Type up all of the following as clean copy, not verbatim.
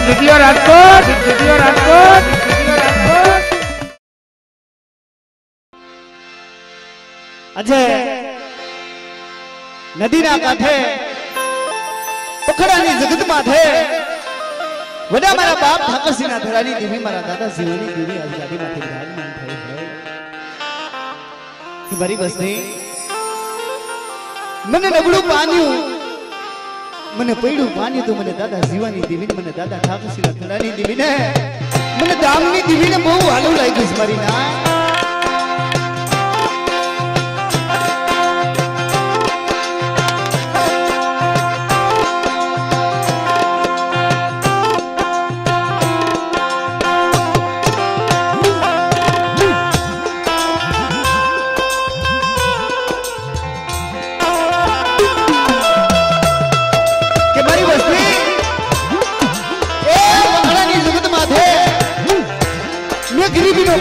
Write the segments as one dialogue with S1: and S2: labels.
S1: video Rajkot video Rajkot video Rajkot
S2: Ajay नदी ना काठे पोखरानी जगत माथे वडा मारा बाप ठाकर सिंह धरानी देवी मारा दादा शिवनी देवी आज गाड़ी माथे विराजमान થઈ है कि मारी बसनी મને નબળું પાન્યું મને પૈડું પાન્યું તો મને દાદા જીવાની દેવીને મને દાદા ઠાકુરસિંહ ધરાની દેવીને મને દામની દેવીને બહુ હાલું લાગ્યું છે મારી ના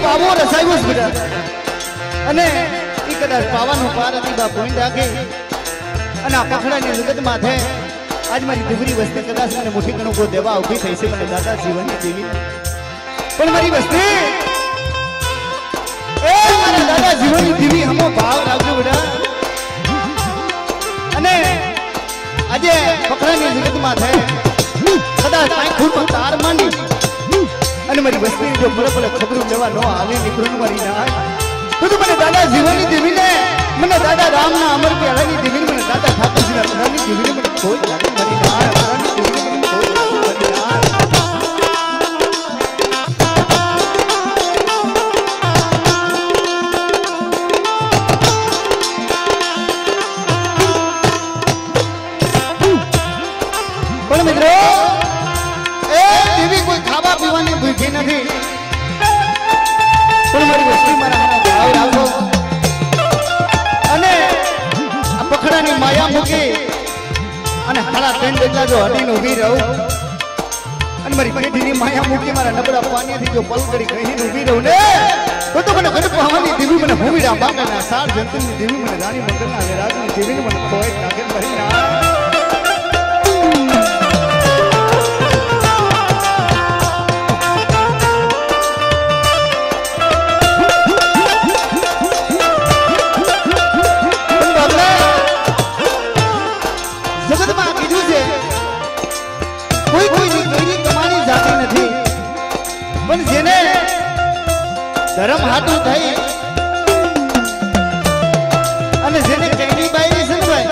S2: પાવો રસાયો છે બેટા અને ઈ કદાચ પાવાનો પાર હતી બા પોઈન્ટ આગે અને આ પખડાની જગત માથે આજ મારી દીકરી વસ્તી કદાચ મને મોટી ઘણો કો દેવા ઉભી થઈ છે મને દાદા જીવનની દેવી પણ મારી વસ્તી એ મારા દાદા જીવનની દેવી હમો ભાવ રાખજો બેટા અને આજે પખડાની જગત માથે કદાચ આઈ ખૂટ તાર માંડી અને મારી વસ્તી જો ભલે ભલે ખબરું લેવા નો આવે નીકળું મારી ના તો મને દાદા જીવનની દેવીને મને દાદા રામના અમર પ્યાલાની દેવીને મને દાદા ઠાકોરજીના પ્રાણની દેવીને મને કોઈ લાગે મારી ના પ્રાણની દેવીને મને કોઈ લાગે મારી ના પણ મિત્રો ભૂખી નથી પણ મારી વસ્તી મારા ભાવ રાખો અને આ પખડાની માયા મૂકી અને હારા ત્રણ જેટલા જો હડીને ઊભી રહું અને મારી પેઢીની માયા મૂકી મારા નબળા પાણીથી જો પલકડી કહીને ઊભી રહું ને તો મને ઘડ પહાવાની દેવી મને ભૂમિડા બાકાના સાર જંતુની દેવી મને રાણી મંગલના વેરાગની દેવીને મને કોઈ લાગે મારી ના ધર્મ હાટું થઈ અને જેને કેડી બાઈ છે ને ભાઈ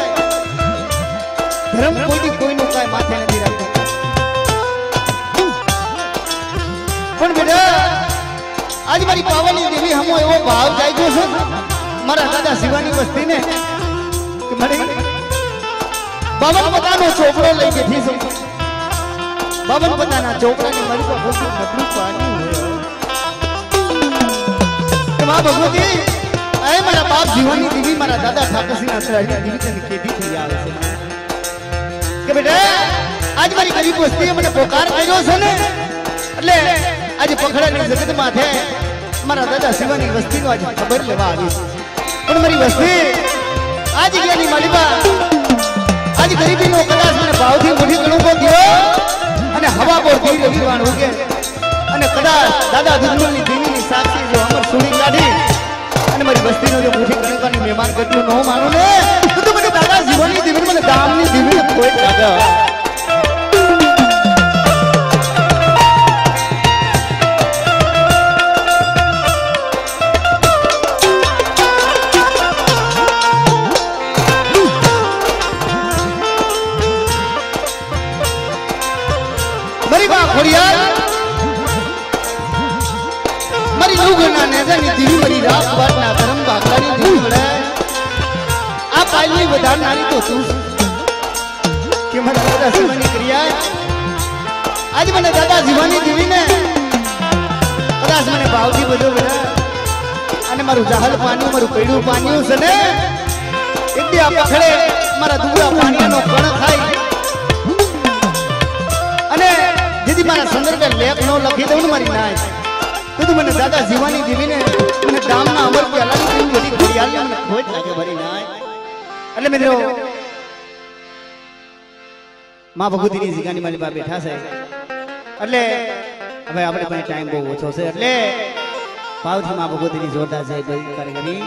S2: ધર્મ કોઈનું કાંઈ માથે નથી રાખતો પણ બેટા આજ મારી પાવાની દેવી હમો એવો ભાવ જાગ્યો છે મારા દાદા શિવાની વસ્તીને કે મારી 52 પતાનો ચોપડો લઈ બેઠી છું 52 પતાના ચોપડાની મારી પાસે નબળું પાણી હોય मां भगवती ऐ मारा बाप जीवनी देवी मारा दादा ठाकरसिंह धरानी देवी तने केदी થઈ આવે છે કે બેટા આજ મારી ગરીબ વસ્તીએ મને પોકાર કર્યો છે ને એટલે આજે પખડાની જગત માથે મારા દાદા શિવાની વસ્તીનો આજ ખબર લેવા આવી છે પણ મારી વસ્તી આજ ગયાની માલિકા આજ ગરીબીનો કદાચ મને ભાવથી મોટી ગણો કો દિયો અને હવા પર દી રવિવાણ ઉગે અને કદાચ દાદા દુર્ગની દેવીની સાક્ષી જો અમર સુણી કાઢી અને મારી વસ્તીનો જો મોટી ગણકાની મહેમાન કર્યું ન માનો ને તો મને દાદા જીવનની દેવી મને દામની દેવી કોઈ લાગે મારી બા ખોડિયાર દેવી મારી રાત બાટના ધર્મ ભાગલાની દેવી મળે આ પાયલી વધારનારી તો તું કે મારા દાદા જીવાની ક્રિયા આજ મને દાદા જીવાની દેવીને કદાચ મને ભાવથી બધો બધા અને મારું જાહલ પાણી મારું પૈડું પાણી છે ને એટલે આ પખડે મારા દુબળા પાણીનો કણ ખાય અને જેથી મારા સંદર્ભે લેખ નો લખી દઉં ને મારી નાય तो मैंने दादा जीवानी देवी ने मैंने दामना अमर के अलग की बड़ी घड़ियाली में खोज लागे भरी ना એટલે મિત્રો માં ભગવતીની જીગાની મારી બા બેઠા છે એટલે હવે આપણે પાસે ટાઈમ બહુ ઓછો છે એટલે ભાવથી માં ભગવતીની જોરદાર જય કરી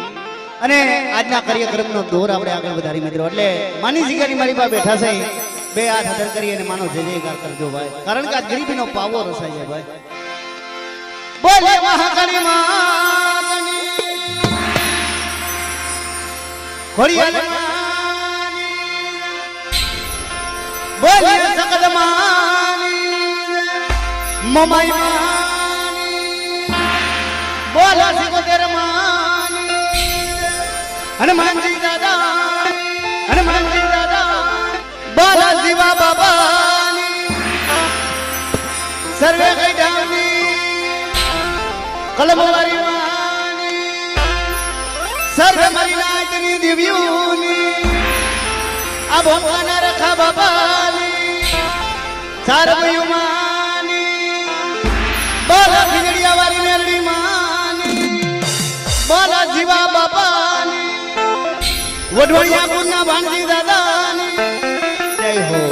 S2: અને આજના કાર્યક્રમનો દોર આપણે આગળ વધારી મિત્રો એટલે માની શિકારી મારી પાસે બેઠા છે બે હાથ હદર કરી અને માનો જય જયકાર કરજો ભાઈ કારણ કે આ ગરીબીનો પાવો રસાય છે ભાઈ બોલે મહાકાળી માની ખોડિયાર બોલે સકલ માની મમાઈ માની બોલા સિકોતેર માની હનુમાનજી દાદા હનુમાનજી દાદા બોલા શિવા બાબાની સર્વે ગઈડાની કલમવારી માની સર્વે મરીનાથની દિવ્યોની આ ભોપાના રખા બાબાની સારવયુમાની બોલા ખીજડીયા વાળી મેલડી માની બોલા જીવા બાપાની વઢોળિયા ગુણના ભાણજી દાદાની જય હો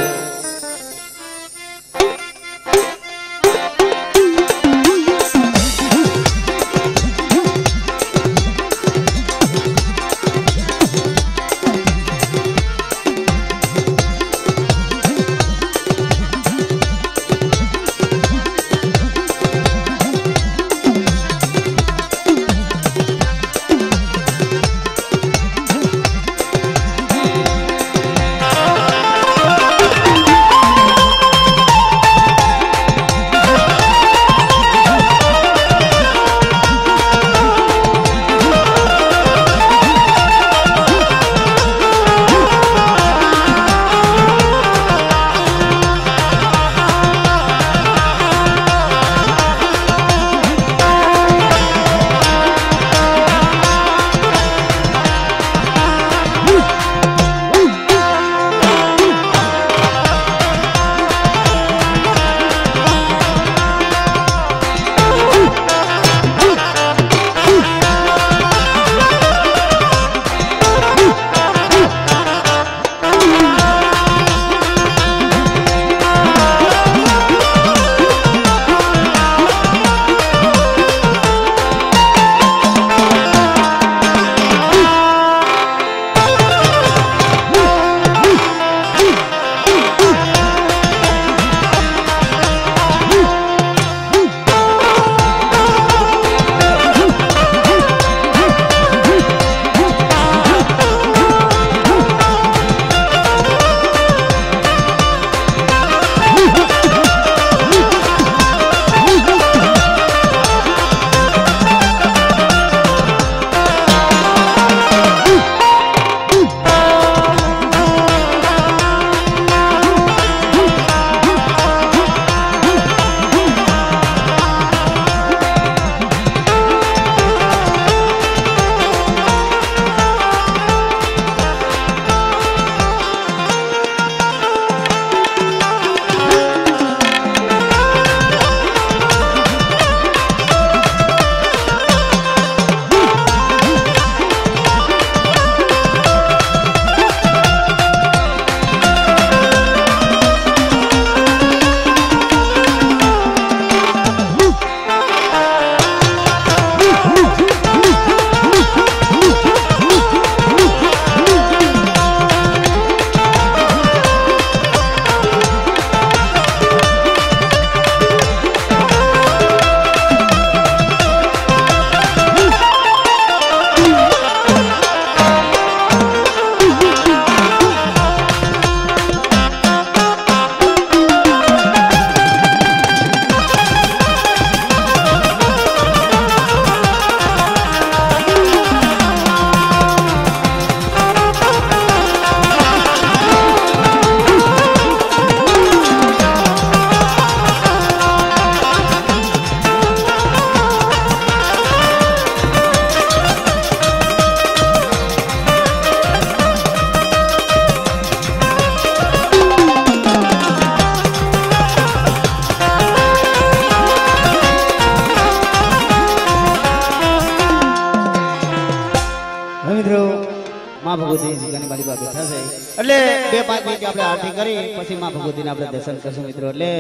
S2: માં ભગવતી જીગાની મારી પાસે બેઠા છે એટલે 2-5 મિનિટ આપણે આરતી કરી પછી માં ભગવતીના આપણે દર્શન કરશું મિત્રો એટલે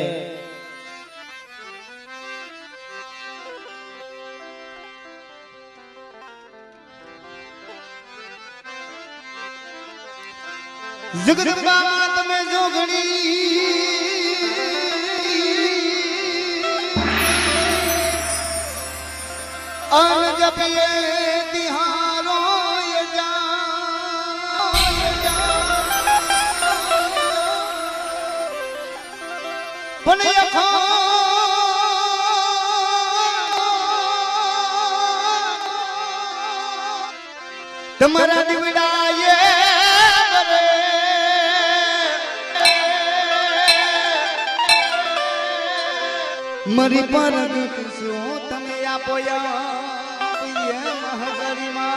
S2: जगदम्बा तुम्हें जोगड़ी अन जब ये तिहारो ये पण यखो तुम्हारा दिवड़ा ये मरी पर सो तमे आपो ये महगरिमा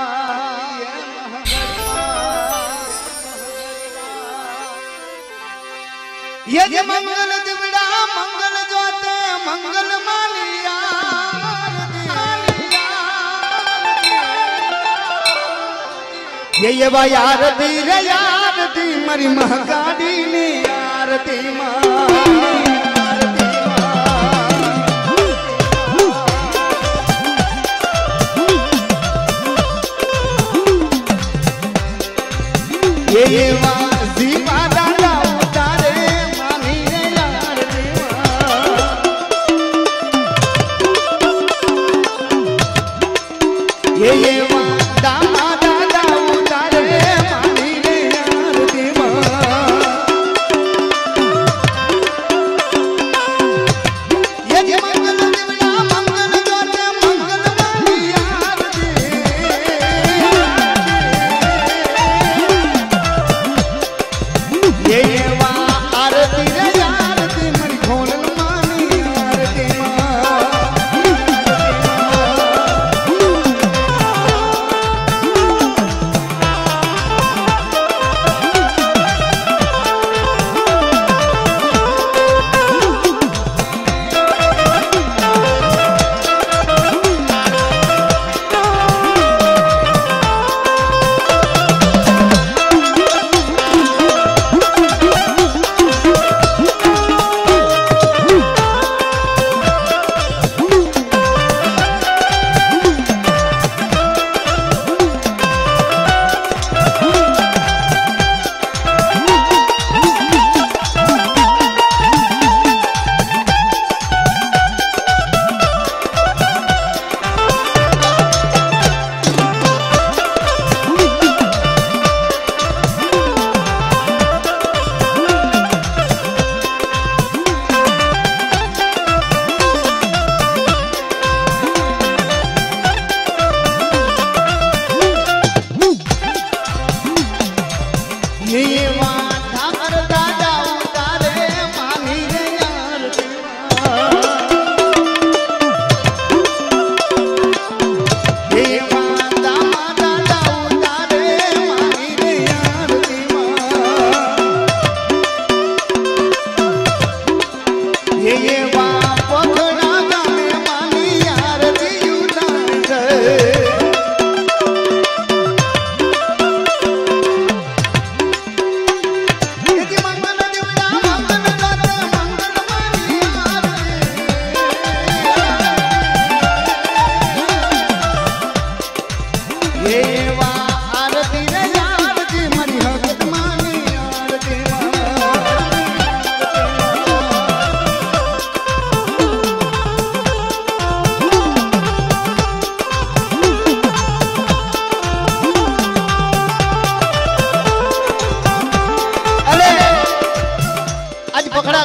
S2: ये मंगल दिवड़ा मंगल जोते मंगल मानिया ये आरती रे आरती मरी महगाड़ी ने आरती ये वाजी दादा उतारे मानी रे आरती ये दादा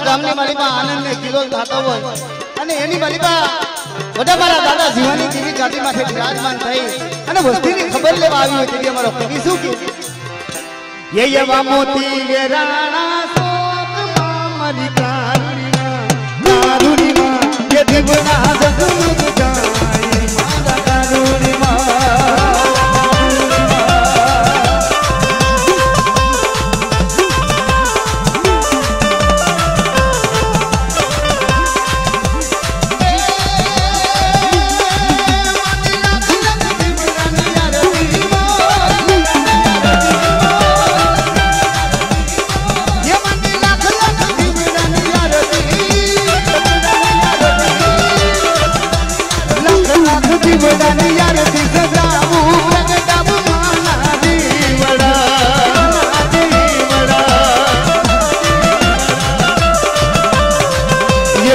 S2: ગામની માલીમાં આનંદને કિલો થતો હોય અને એની માલીમાં વડા મારા દાદા જીવાની જીવી ગાદીમાંથી વિરાજમાન થઈ અને વસ્તીની ખબર લેવા આવી હોય તેથી અમારો કવિ શું કે ये वा मोती ये राणा सोत मारी कारुणी मां ये दिवना जगमुग जाए मारा कारुणी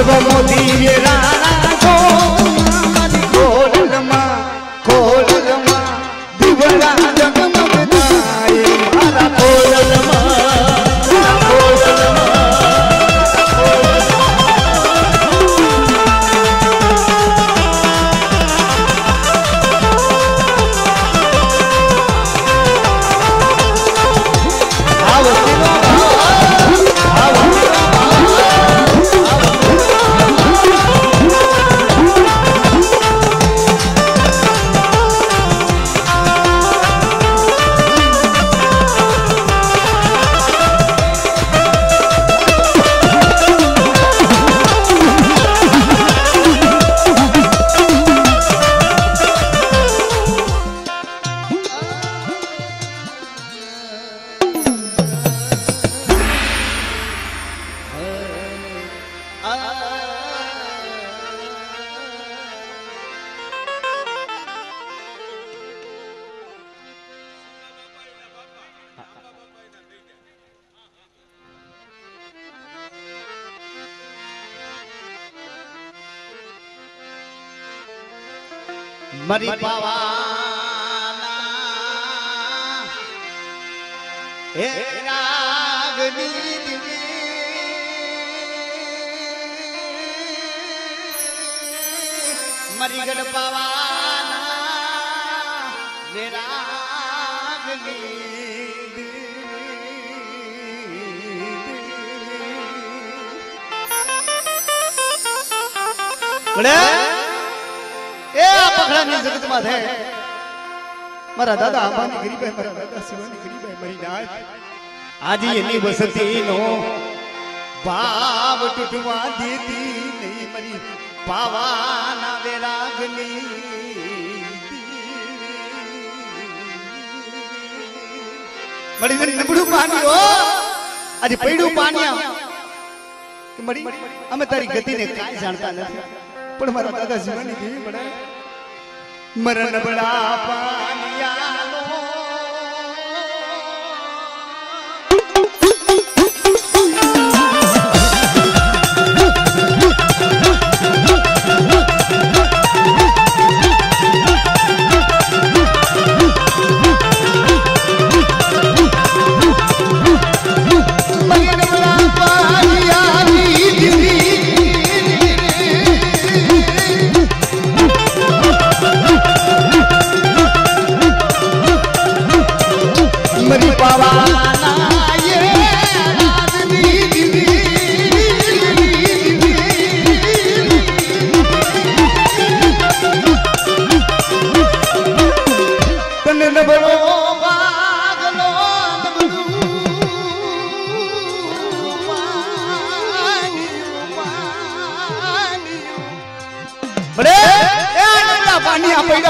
S2: એવો મોદી વેરાના છો મારી ખોડલમાં દીવડા જગમગતાય મારા ખોડલમાં મરી પાવાના હે રાગની મરી ગઢ પાવાના હે રાગની બળે એ આ પખડાની જગતમાં છે મારા દાદા આંબાની ગરીબાઈ મારા દાદા શિવાની ગરીબાઈ મરી નાય આજે એની વસતીનો ભાવ તૂટવા દેતી નહીં મરી પાવાના વેરાગની મરી મરી નબળું પાણી હો આજે પૈડું પાણી કે મરી અમે તારી ગતિને કાંઈ જાણતા નથી પણ મારા દાદા શિવાની દેવી બડા મરણ બડા પાનિયાનો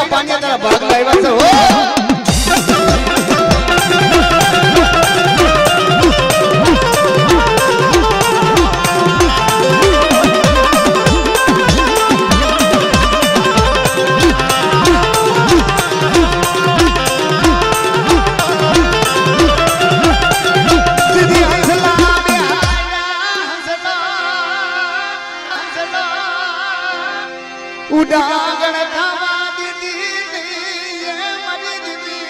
S2: પાણી તારા ભાગ લાવ્યા છે હો ઉડાગણ ખાવા દીધી મરી દીધી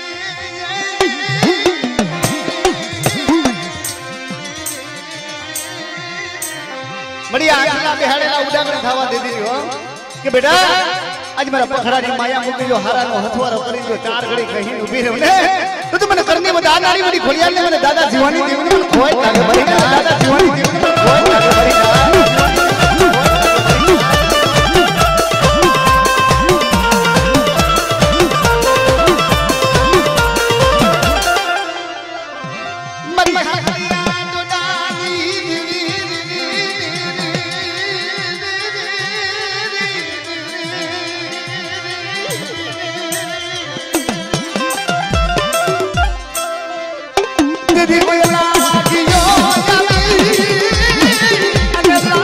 S2: મળી આંખના બેહાડેલા ઉડાગણ ખાવા દીધી હો કે બેટા આજ મારા પખડાની માયા મૂકી જો હારાનો હથવારો કરી જો ચાર ઘડી કહીને ઊભી રહે ને તો મને કરની બધા નારી બધી ખોડિયાને મને દાદા જીવાની દેવને ખોઈ લાગે ભરી દાદા જીવાની દેવને ખોઈ લાગે ભરી Did you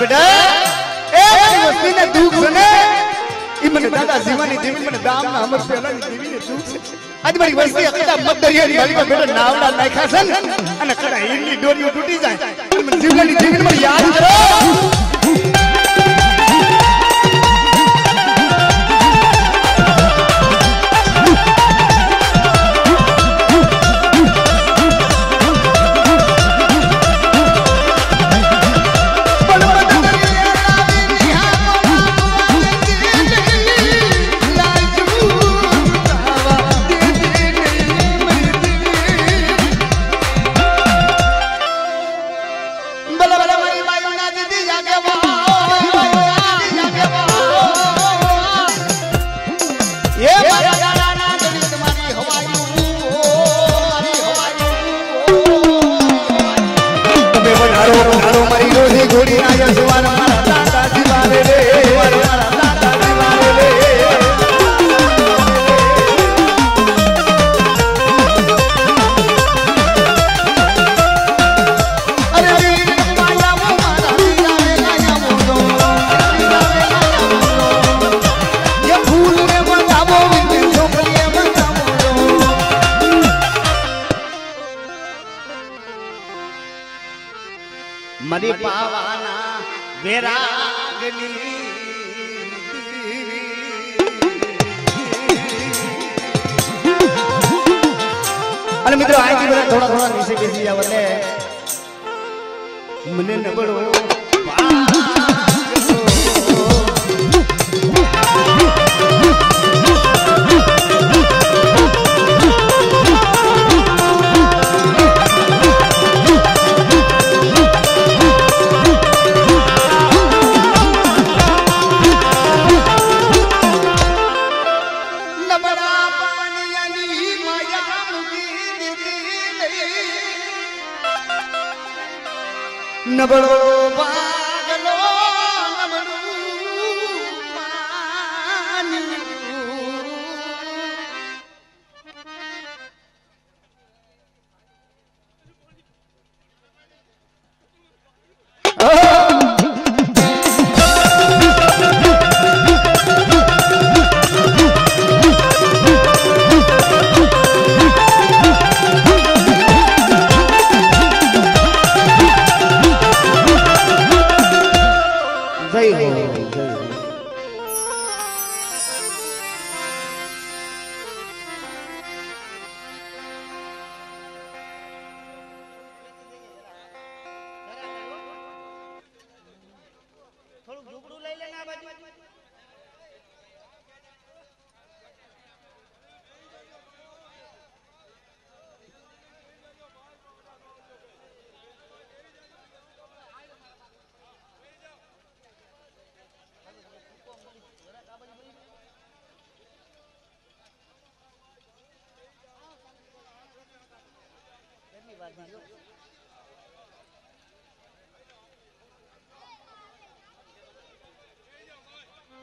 S2: बेटा ए वस्ती ने दुख सने ई मने दादा जीवानी देवी मने दाम ना हमर पेला ની દેવી ને દુખ છે આજ મારી વસ્તી અકડા મદરિયાની ગાલીમાં બેટા નાવડા નાખ્યા છે ને અને કડા હીરની ડોરીઓ તૂટી જાય મને જીવવાની દેવીને મને યાદ કરો घोड़ी आया सवार मारा दादा दीवाने रे मारा दादा दीवाने रे अरे माया वो मारा मीरा में लाया वो ये फूल में बतावो बिन झोपड़िए बतावो मरी पावाना वेरागनी अरे मित्रों आए की बड़ा थोड़ा थोड़ा नीचे बेसी जावले मने नबड़ो नबड़ो पागलो नबड़ो पानी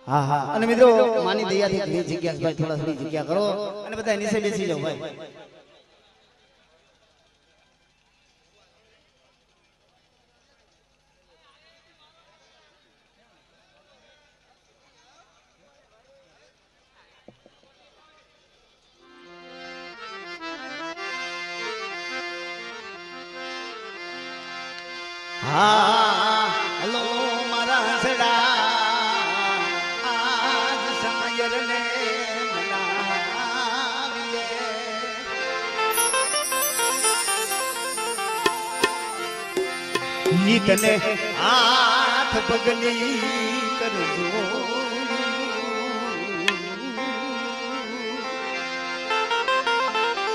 S2: हाँ हाँ અને મિત્રો માની દયાથી ઘણી જગ્યા ભાઈ થોડા થોડી જગ્યા કરો અને બધા નીચે બેસી જાઓ ભાઈ हाँ हेलो मारा सड़ा तने हाथ पगली कर दो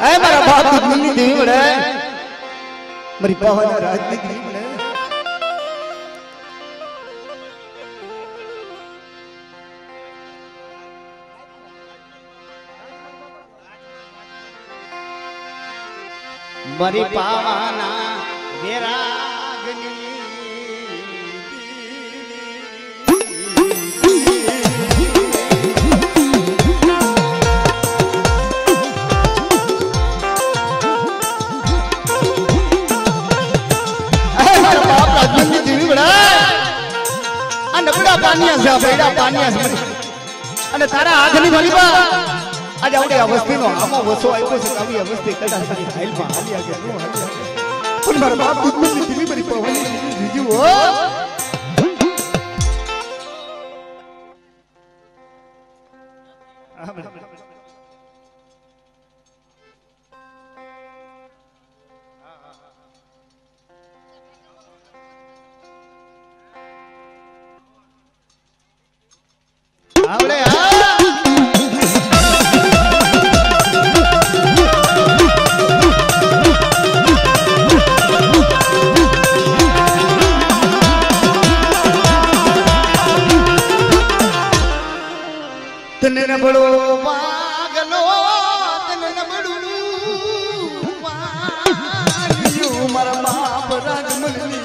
S2: ऐ मारा बाप दुनिया देवी बड़ा मरी पवन राजनीति बड़ा मरी पावाना वेरागनी નબળા પાનિયા છે, બેડા પાનિયા છે અને તારા હાથની ભલીબા આજ આવડે આ વસ્તીનો આમો વસો આવ્યો છે કવિ આ વસ્તી કદાચ તારી હાઈલમાં હાલ્યા કે નો હાલ્યા પણ મારા બાપ દુશ્મનની દિલી મારી પવાની જીજુ હો આવડે તને નબળો પાગલો તને નબળું પાગ્યું મારા બાપ રાજમલની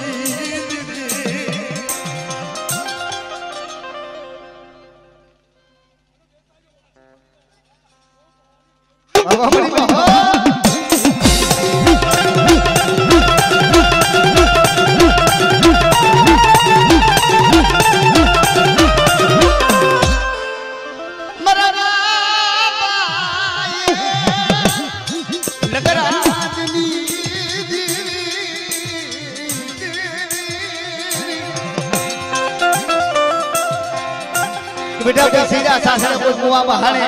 S2: बेटा को सीधा सासरे को कुआं बहाने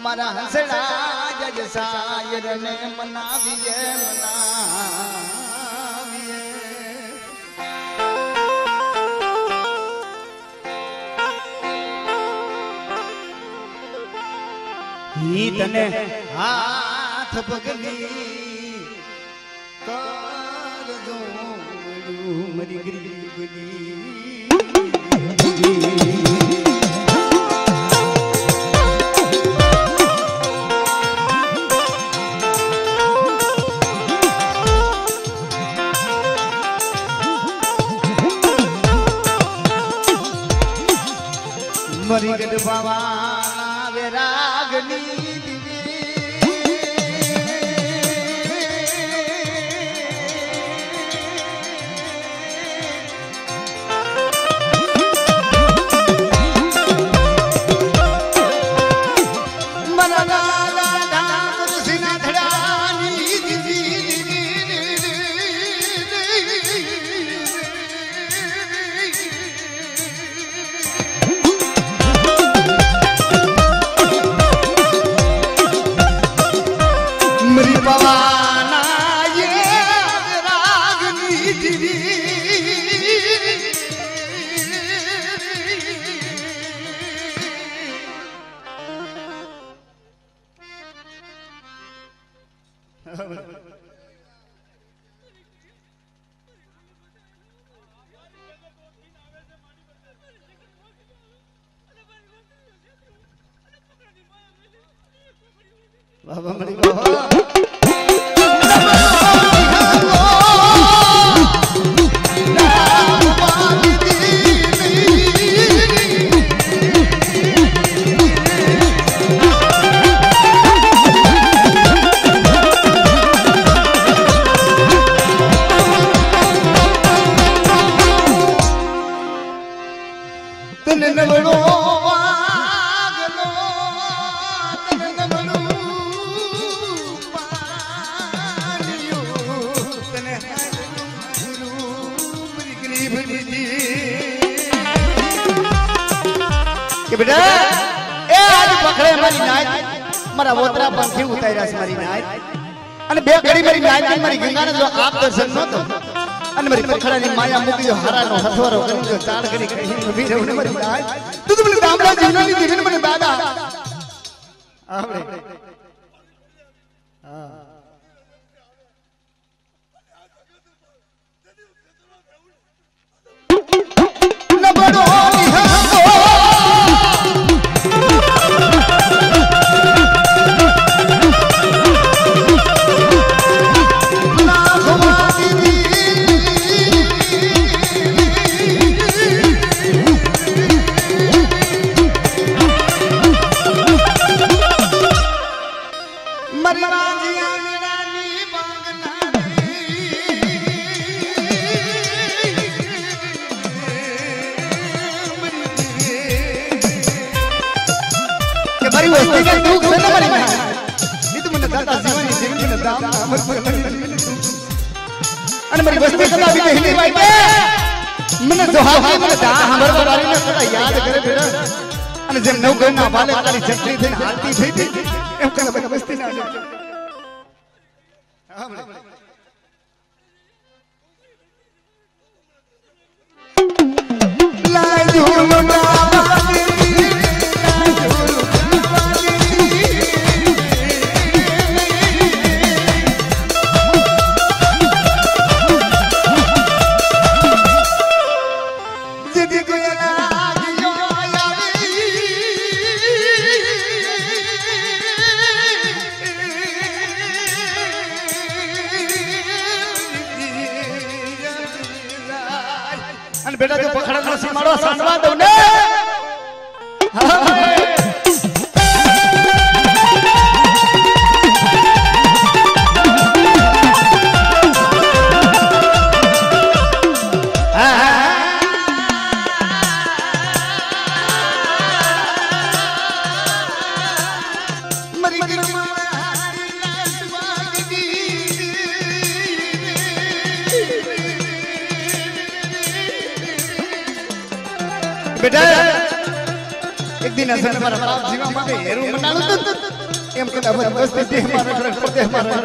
S2: मारा हंसड़ा जज सायर ने मनाविए मनाविए ही तने हाथ पगली कर दो मरी गरीबनी मरी गड बाबा विरागनी बाबा मरी बाबा तने नबड़ो बेटा ए आज पकड़े मारी नाय मारा वोतरा पंखी उतार्या છે મારી નાય અને બે ઘડી મારી નાય મારી ગંગાને જો આપ દર્શન ન તો અને મારી પખડાની માયા મૂકી જો હારાનો હથવારો કરી જો ચાર ઘડી કહી ઊભી રહું મારી નાય તું તો મને દામડા જીવનાની દેવીને મને દાદા આવડે હા નબળો મારી વસ્તી કે દુખ છે ને મારી માં ઈ તો મને દાદા જીવાની જીવનને દામ અમર અને મારી વસ્તી કદા બી નહીં ભાઈ કે મને જોહાવી મને દા હમર વાળીને કદા યાદ કરે બેટા અને જેમ નવગણના બાલે કાલી ચકરી થઈને હાલતી થઈ હતી એમ કદા મારી વસ્તી ના લાય ધૂમના बेटा जो पकड़ा नो सीमाड़ो सांडवा दो ने बेटा एक दिन असन हमारा बाप जीवा माटे हेरू मनालू तो एम कदा बस देह मारा ट्रक पर देह मारा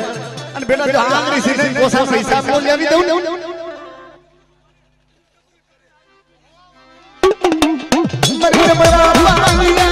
S2: અને બેટા જો આંગળી સીધે કોસા પૈસા બોલી આવી દઉં મરી બડા પાણી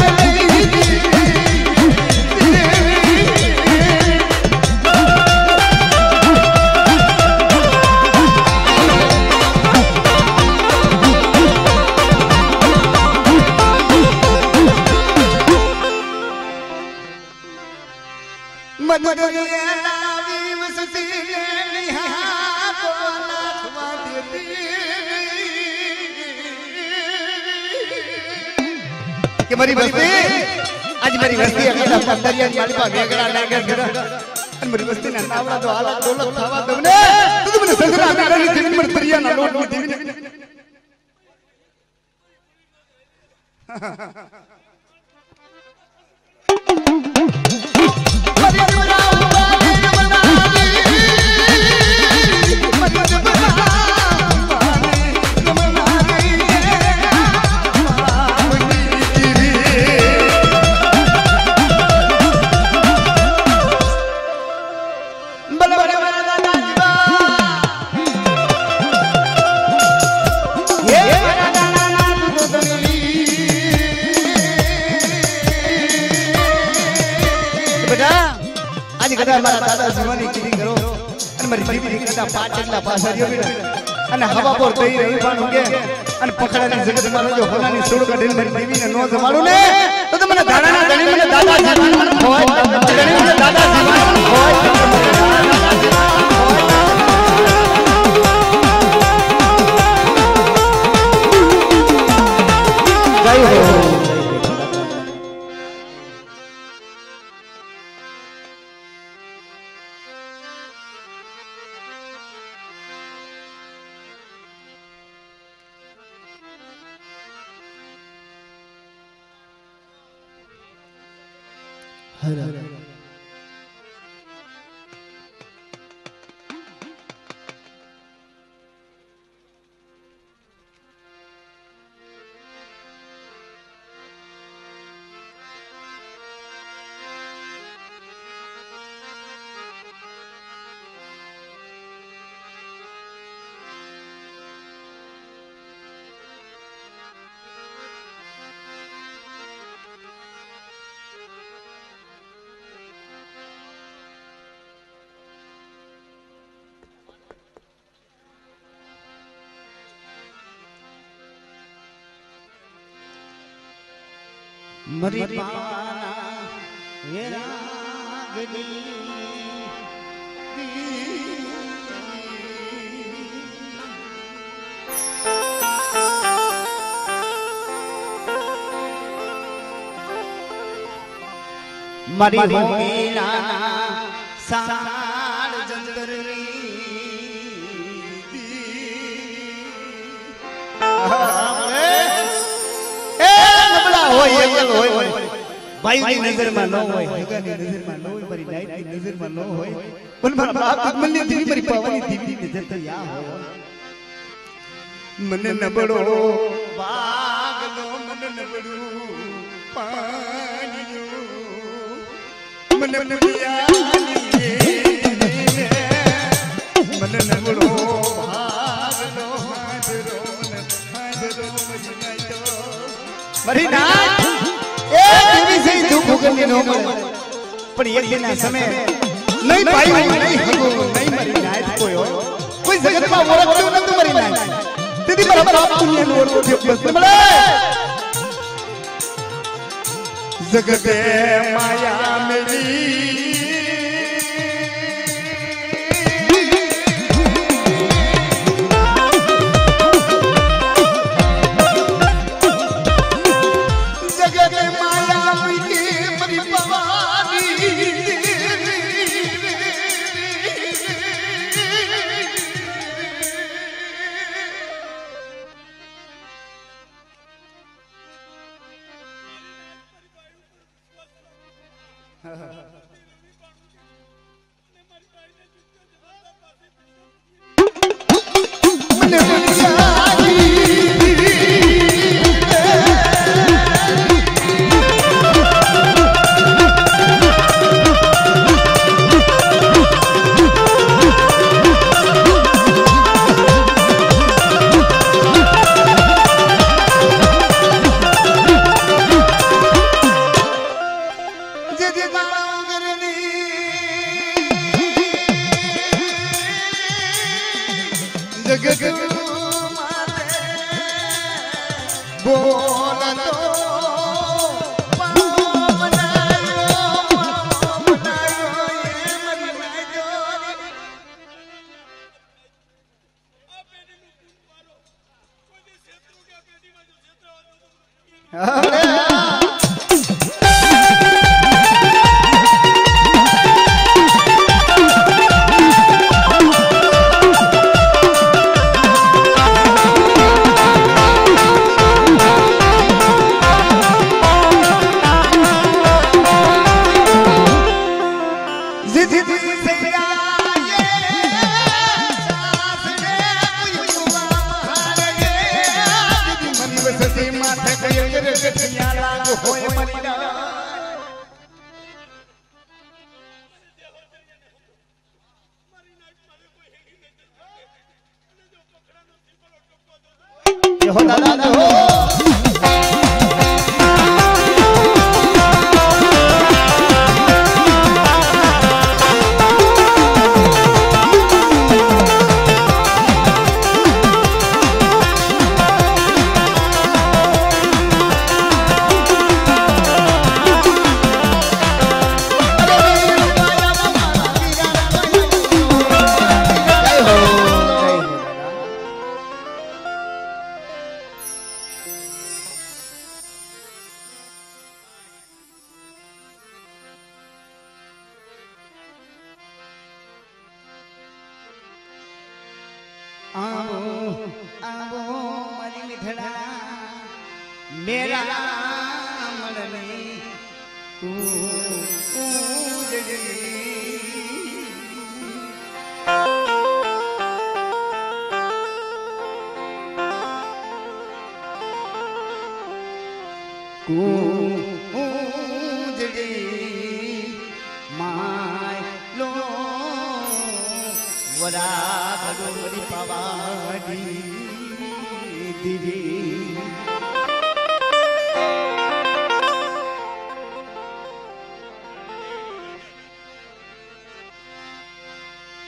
S2: કે મારી વસ્તી આજ મારી વસ્તી અગલા પંદરિયા મારી પા વેગડા લાગે છે અને મારી વસ્તી ના નાવડા તો હાલત ડોલક ખાવા દઉં ને તું મને સંગરા આકારની દેવી મને પરિયા ના લોટ ની દેવી મારા દાદા જીવાની કીધી કરો અને મારી દીકરી કદા પાટલા પાછારીઓ બેટા અને હવા પર દઈ રહી પાણું કે અને પકડાની જગત માં જો હોનાની સોડ કાઢીને મારી દેવીને નો જમાડું ને તો મને દાદાના ગણી મને દાદા જીવાન મને હોય ગણી મને દાદા જીવાન હોય જય હો हर हर મરી પાવાના વેરાગની મારી હોમીના સાડ જંદરની હોય ભાઈ ની નજરમાં ન હોય હગાની નજરમાં ન હોય મારી નાઈટ ની નજરમાં ન હોય પણ મારા બાપ અકમલની દીવી મારી પાવાની દીવી નજર તો યા હોય મને નબળો વાગલો મને નબળું પાણીયો મને મને નબળો વાગલો મારી ના એ દેવી સે દુખ ઉગની નો મળે પણ એક દિન આ સમય નહીં ભાઈ નહીં હગો નહીં મારી નાઈટ કોઈ જગતમાં ઓળખતું નતું મારી નાઈટ દીદી મારા બાપ દુનિયાનો ઓળખો બસ મળે જગતે માયા મેરી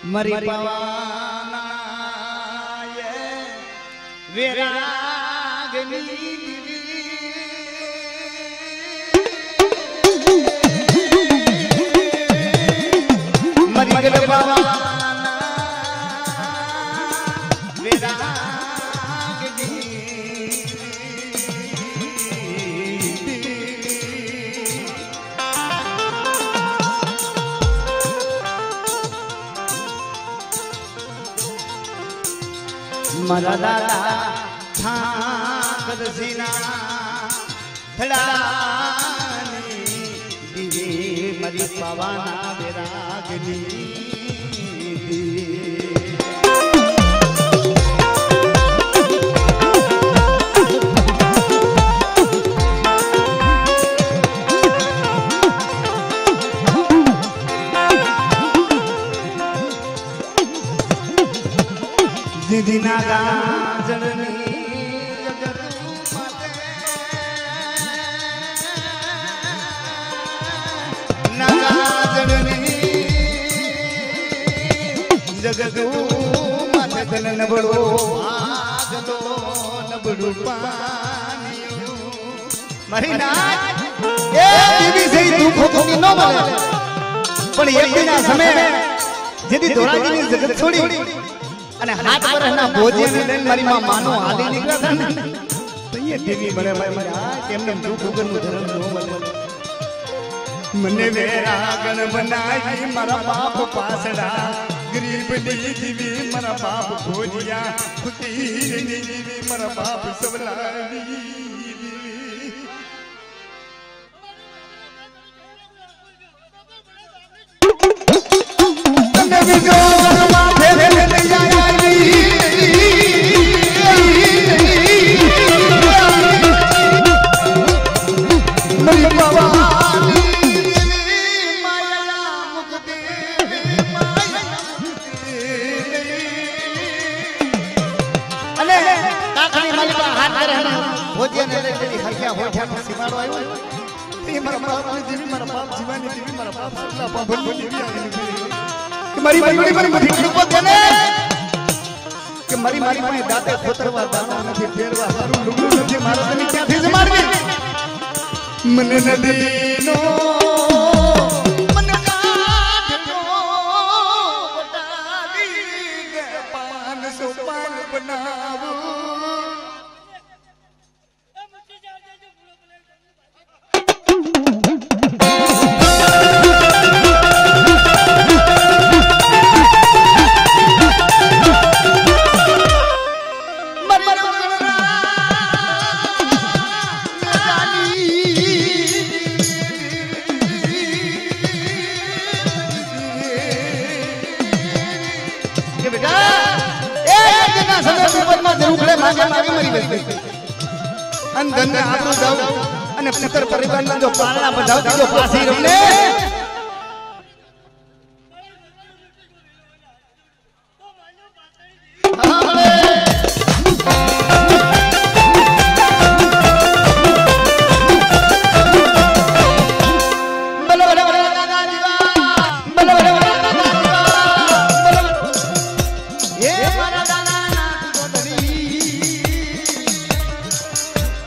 S2: મરી પાવાના વેરાગની મગન બાવા મારા દાદા ઠાકરજીના થડાની દીવી મારી પાવાના બેરાગની દીદીના ગાજરની જગદુ માથે તન નબળો આગલો નબળું પાણી મારી નાચ એ દીદી સહી દુખ હોતી ન મળે પણ એક દિના સમય જેદી ધોરાજીની જગત છોડી અને હાથ પરના ભોજન લઈને મારી માં માનો હાલી નીકળ્યા હતા ને તઈએ દેવી મળે મારી તેમને દુખ વગરનું ધર્મ ન મળે મને વેરાગણ બનાવી મારા બાપ પાસડા ગરીબની દીવી મારા બાપ ભોજિયા ફકીરની દીવી મારા બાપ સવલાની તને વિજો માથે લઈ આવી મરી બાવાની ભોજિયાને લઈને હરખ્યા હોઠાનો સીમાડો આવ્યો એ મારા બાપની દેવી મારા બાપ જીવાની દેવી મારા બાપ સલ્લા પાભરની દેવી આવી કે મારી મારી મઠી કૃપા કોને કે મારી પાસે દાતે ખોતરવા દાણો નથી ફેરવા સારું લુગડું નથી મારા તમે ક્યાંથી જમાડવી મને નદીનો મને કાઢનો વટાવી કે 500 પાન બનાવું અને પુત્ર પરિવારના જો પાલના બધાવ જો પાસી રમને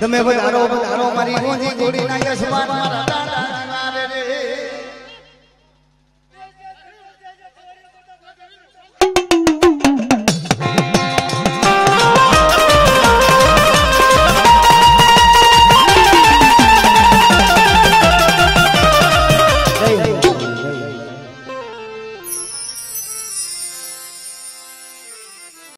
S2: તમે વધારો મારી ગોજી ગોડી ના યશમાન મારા દાદા